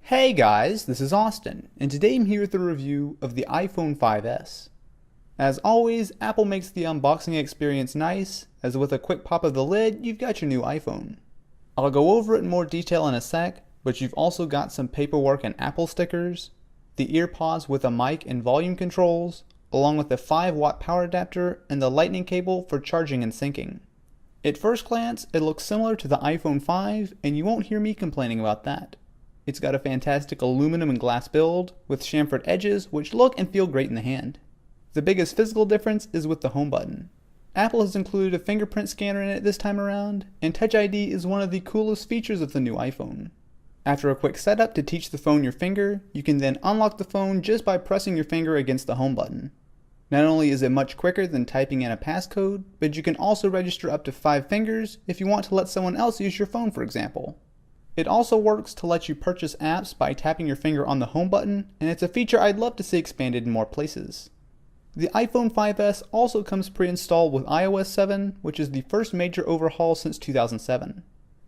Hey guys, this is Austin, and today I'm here with a review of the iPhone 5S. As always, Apple makes the unboxing experience nice, as with a quick pop of the lid, you've got your new iPhone. I'll go over it in more detail in a sec, but you've also got some paperwork and Apple stickers, the ear pods with a mic and volume controls, along with the 5-watt power adapter and the lightning cable for charging and syncing. At first glance, it looks similar to the iPhone 5, and you won't hear me complaining about that. It's got a fantastic aluminum and glass build, with chamfered edges which look and feel great in the hand. The biggest physical difference is with the home button. Apple has included a fingerprint scanner in it this time around, and Touch ID is one of the coolest features of the new iPhone. After a quick setup to teach the phone your finger, you can then unlock the phone just by pressing your finger against the home button. Not only is it much quicker than typing in a passcode, but you can also register up to 5 fingers if you want to let someone else use your phone, for example. It also works to let you purchase apps by tapping your finger on the home button, and it's a feature I'd love to see expanded in more places. The iPhone 5S also comes pre-installed with iOS 7, which is the first major overhaul since 2007.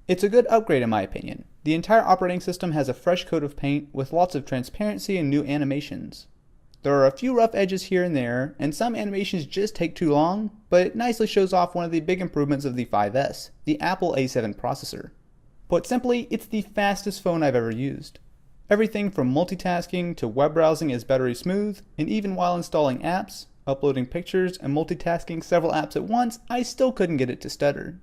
It's a good upgrade in my opinion. The entire operating system has a fresh coat of paint with lots of transparency and new animations. There are a few rough edges here and there, and some animations just take too long, but it nicely shows off one of the big improvements of the 5S, the Apple A7 processor. Put simply, it's the fastest phone I've ever used. Everything from multitasking to web browsing is buttery smooth, and even while installing apps, uploading pictures, and multitasking several apps at once, I still couldn't get it to stutter.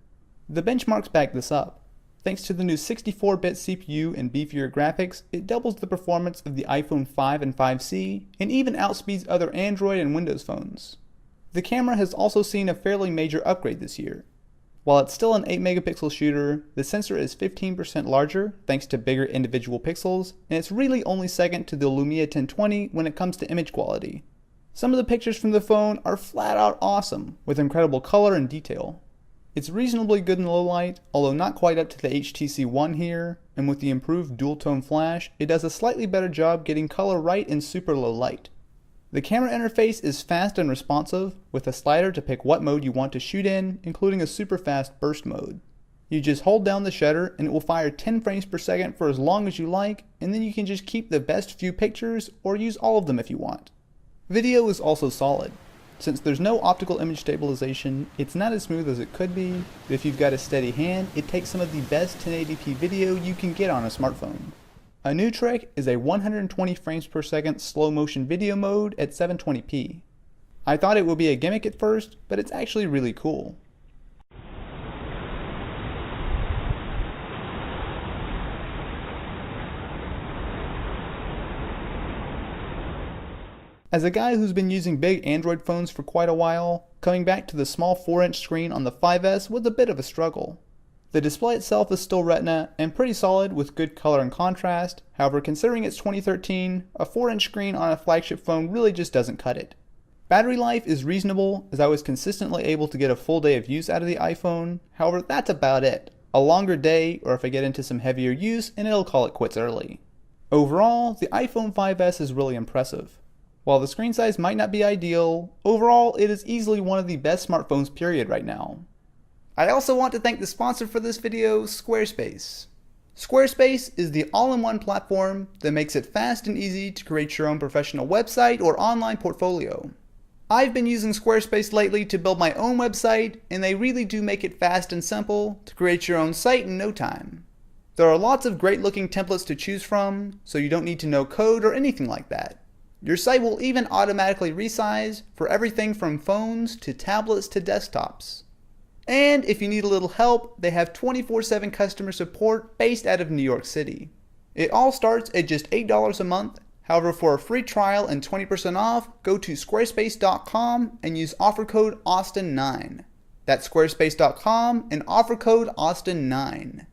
The benchmarks back this up. Thanks to the new 64-bit CPU and beefier graphics, it doubles the performance of the iPhone 5 and 5C, and even outspeeds other Android and Windows phones. The camera has also seen a fairly major upgrade this year. While it's still an 8-megapixel shooter, the sensor is 15% larger thanks to bigger individual pixels, and it's really only second to the Lumia 1020 when it comes to image quality. Some of the pictures from the phone are flat out awesome, with incredible color and detail. It's reasonably good in low light, although not quite up to the HTC One here, and with the improved dual-tone flash, it does a slightly better job getting color right in super low light. The camera interface is fast and responsive, with a slider to pick what mode you want to shoot in, including a super fast burst mode. You just hold down the shutter and it will fire 10 frames per second for as long as you like, and then you can just keep the best few pictures or use all of them if you want. Video is also solid. Since there's no optical image stabilization, it's not as smooth as it could be, but if you've got a steady hand, it takes some of the best 1080p video you can get on a smartphone. A new trick is a 120 frames per second slow motion video mode at 720p. I thought it would be a gimmick at first, but it's actually really cool. As a guy who's been using big Android phones for quite a while, coming back to the small 4-inch screen on the 5S was a bit of a struggle. The display itself is still Retina and pretty solid with good color and contrast, however considering it's 2013, a 4-inch screen on a flagship phone really just doesn't cut it. Battery life is reasonable as I was consistently able to get a full day of use out of the iPhone, however that's about it. A longer day or if I get into some heavier use and it'll call it quits early. Overall, the iPhone 5S is really impressive. While the screen size might not be ideal, overall it is easily one of the best smartphones period right now. I also want to thank the sponsor for this video, Squarespace. Squarespace is the all-in-one platform that makes it fast and easy to create your own professional website or online portfolio. I've been using Squarespace lately to build my own website, and they really do make it fast and simple to create your own site in no time. There are lots of great looking templates to choose from, so you don't need to know code or anything like that. Your site will even automatically resize for everything from phones to tablets to desktops. And if you need a little help, they have 24/7 customer support based out of New York City. It all starts at just $8 a month. However, for a free trial and 20% off, go to squarespace.com and use offer code AUSTIN9. That's squarespace.com and offer code AUSTIN9.